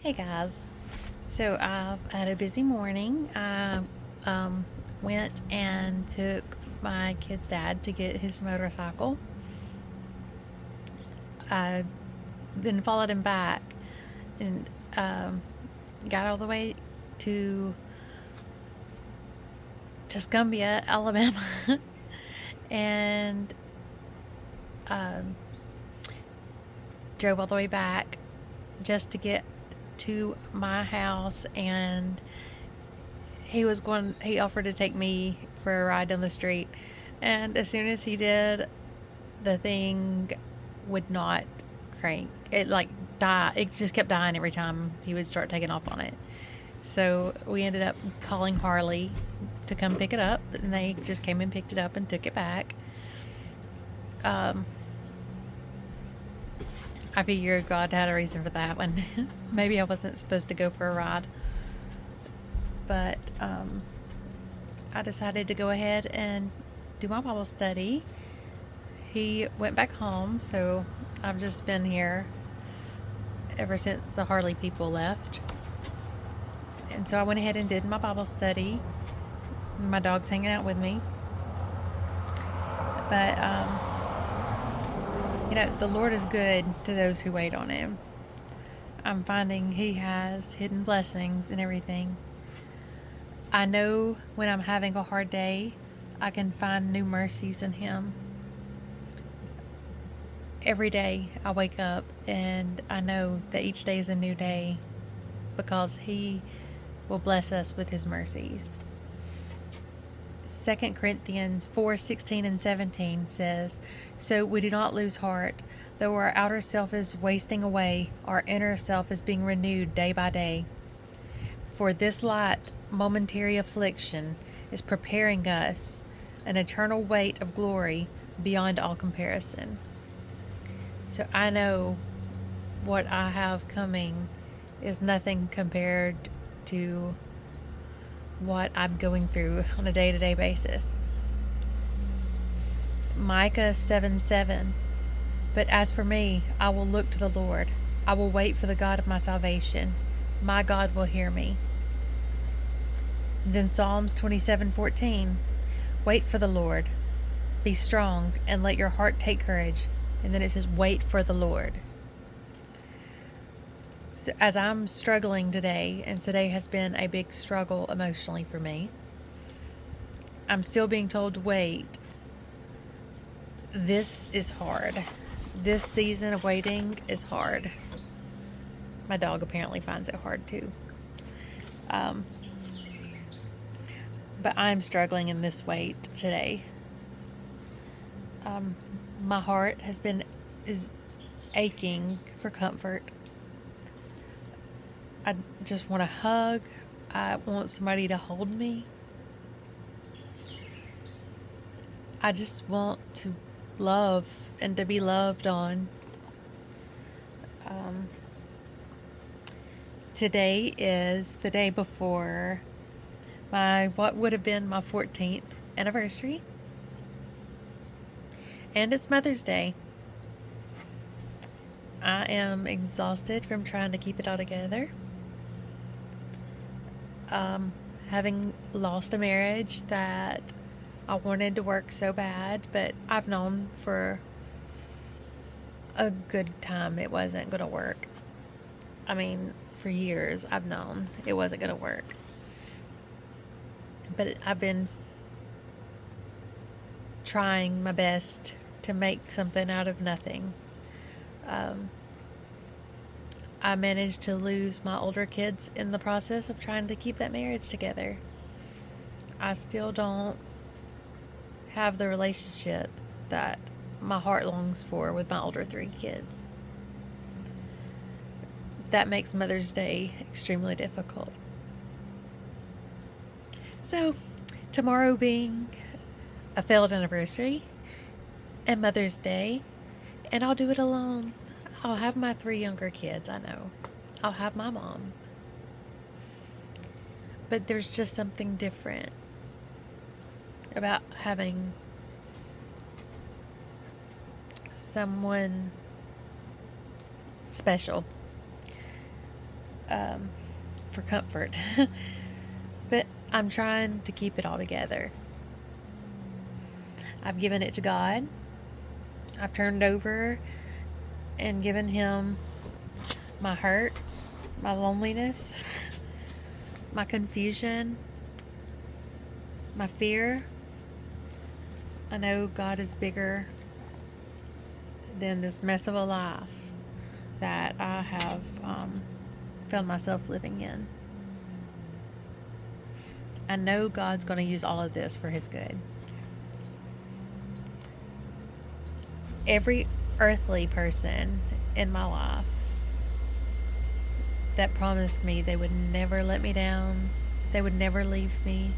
Hey guys. So I've had a busy morning. I went and took my kid's dad to get his motorcycle. I then followed him back and um, got all the way to Tuscumbia, Alabama, and um, drove all the way back just to get to my house. And he offered to take me for a ride down the street, and as soon as he did, the thing would not crank. It like die. It just kept dying every time he would start taking off on it. So we ended up calling Harley to come pick it up, and they just came and picked it up and took it back. Um, I figured God had a reason for that one. Maybe I wasn't supposed to go for a ride, but I decided to go ahead and do my Bible study. He went back home, so I've just been here ever since the Harley people left. And so I went ahead and did my Bible study. My dog's hanging out with me. But, the Lord is good to those who wait on Him. I'm finding He has hidden blessings in everything. I know when I'm having a hard day, I can find new mercies in Him. Every day I wake up and I know that each day is a new day because He will bless us with His mercies. 2 Corinthians 4:16 and 17 says, "So we do not lose heart. Though our outer self is wasting away, our inner self is being renewed day by day. For this light, momentary affliction is preparing us an eternal weight of glory beyond all comparison." So I know what I have coming is nothing compared to what I'm going through on a day-to-day basis. Micah 7:7. "But as for me, I will look to the Lord. I will wait for the God of my salvation. My God will hear me." Then Psalms 27:14. "Wait for the Lord. Be strong and let your heart take courage." And then it says, "Wait for the Lord." So as I'm struggling today, and today has been a big struggle emotionally for me, I'm still being told to wait. This is hard. This season of waiting is hard. My dog apparently finds it hard too. Um, but I'm struggling in this wait today. My heart is aching for comfort. I just want a hug. I want somebody to hold me. I just want to love and to be loved on. Today is the day before what would have been my 14th anniversary, and it's Mother's Day. I am exhausted from trying to keep it all together. Having lost a marriage that I wanted to work so bad, but I've known for a good time it wasn't going to work. I mean, for years I've known it wasn't going to work. But I've been trying my best to make something out of nothing. I managed to lose my older kids in the process of trying to keep that marriage together. I still don't have the relationship that my heart longs for with my older 3 kids. That makes Mother's Day extremely difficult. So, tomorrow being a failed anniversary and Mother's Day, and I'll do it alone. I'll have my 3 younger kids, I know. I'll have my mom. But there's just something different about having someone special. um, for comfort. But I'm trying to keep it all together. I've given it to God. I've turned over and given Him my hurt, my loneliness, my confusion, my fear. I know God is bigger than this mess of a life that I have found myself living in. I know God's going to use all of this for His good. Every earthly person in my life that promised me they would never let me down, they would never leave me,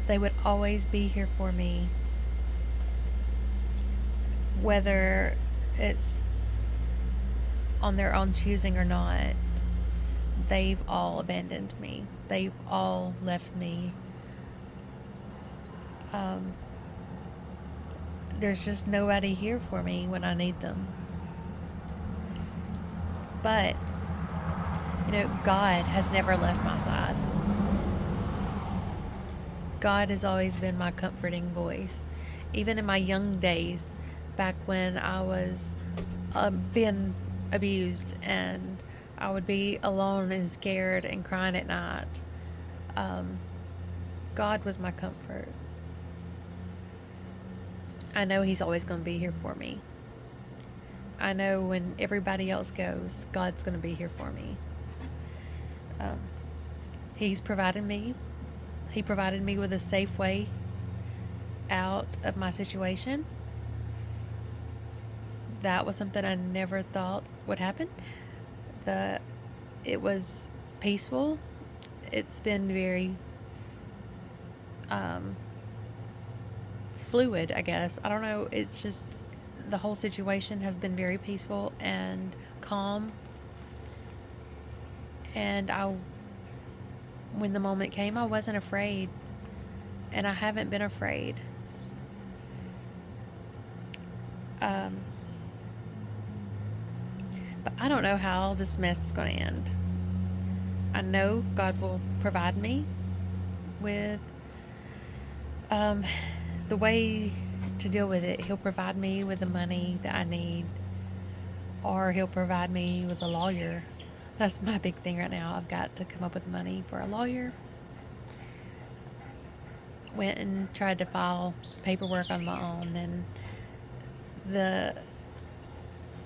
they would always be here for me, whether it's on their own choosing or not, they've all abandoned me. They've all left me. There's just nobody here for me when I need them. But, God has never left my side. God has always been my comforting voice. Even in my young days, back when I was being abused and I would be alone and scared and crying at night, God was my comfort. I know He's always going to be here for me. I know when everybody else goes, God's going to be here for me. He's provided me. He provided me with a safe way out of my situation. That was something I never thought would happen. It was peaceful. It's been very fluid, I guess. I don't know. It's just the whole situation has been very peaceful and calm. And when the moment came, I wasn't afraid. And I haven't been afraid. But I don't know how this mess is going to end. I know God will provide me with the way to deal with it. He'll provide me with the money that I need, or He'll provide me with a lawyer. That's my big thing right now. I've got to come up with money for a lawyer. Went and tried to file paperwork on my own, and the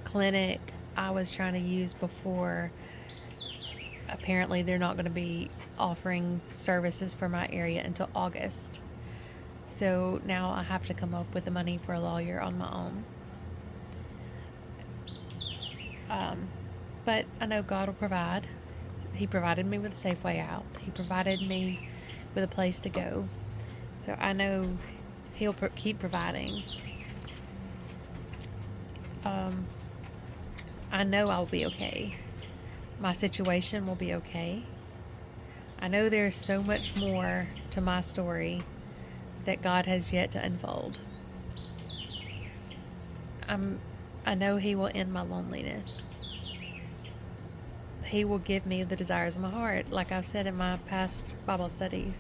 clinic I was trying to use before, apparently they're not going to be offering services for my area until August. So now I have to come up with the money for a lawyer on my own. But I know God will provide. He provided me with a safe way out. He provided me with a place to go. So I know He'll keep providing. I know I'll be okay. My situation will be okay. I know there's so much more to my story that God has yet to unfold. I know He will end my loneliness. He will give me the desires of my heart, like I've said in my past Bible studies.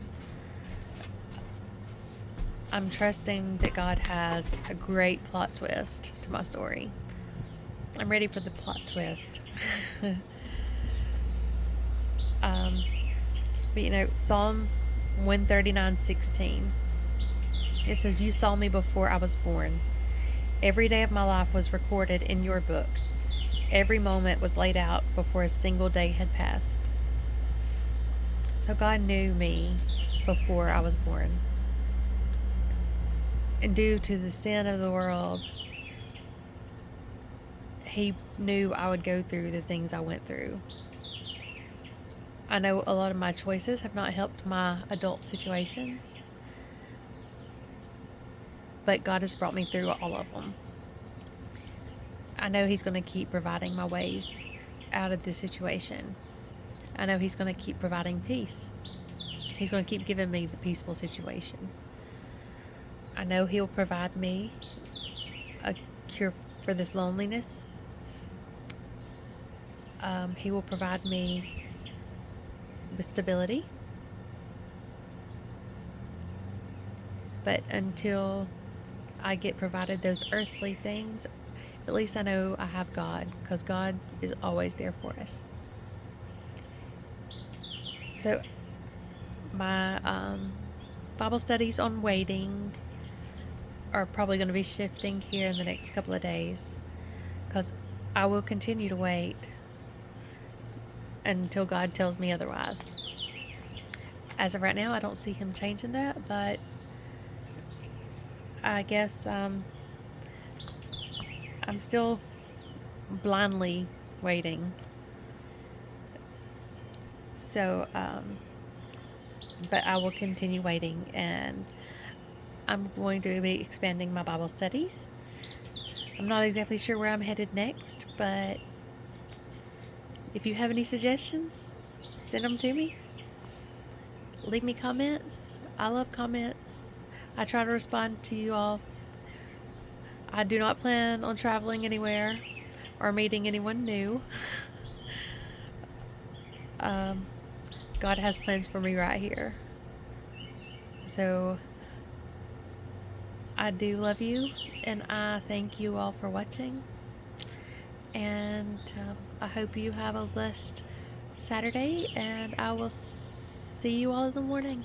I'm trusting that God has a great plot twist to my story. I'm ready for the plot twist. But Psalm 139:16. It says, "You saw me before I was born. Every day of my life was recorded in your book. Every moment was laid out before a single day had passed." So God knew me before I was born. And due to the sin of the world, He knew I would go through the things I went through. I know a lot of my choices have not helped my adult situations, but God has brought me through all of them. I know He's going to keep providing my ways out of this situation. I know He's going to keep providing peace. He's going to keep giving me the peaceful situations. I know He'll provide me a cure for this loneliness. He will provide me with stability. But until I get provided those earthly things, at least I know I have God, because God is always there for us. So my Bible studies on waiting are probably going to be shifting here in the next couple of days, because I will continue to wait until God tells me otherwise. As of right now, I don't see him changing that, but I guess I'm still blindly waiting. So, but I will continue waiting, and I'm going to be expanding my Bible studies. I'm not exactly sure where I'm headed next, but if you have any suggestions, send them to me. Leave me comments. I love comments. I try to respond to you all. I do not plan on traveling anywhere or meeting anyone new. um, God has plans for me right here. So I do love you, and I thank you all for watching. And I hope you have a blessed Saturday, and I will see you all in the morning.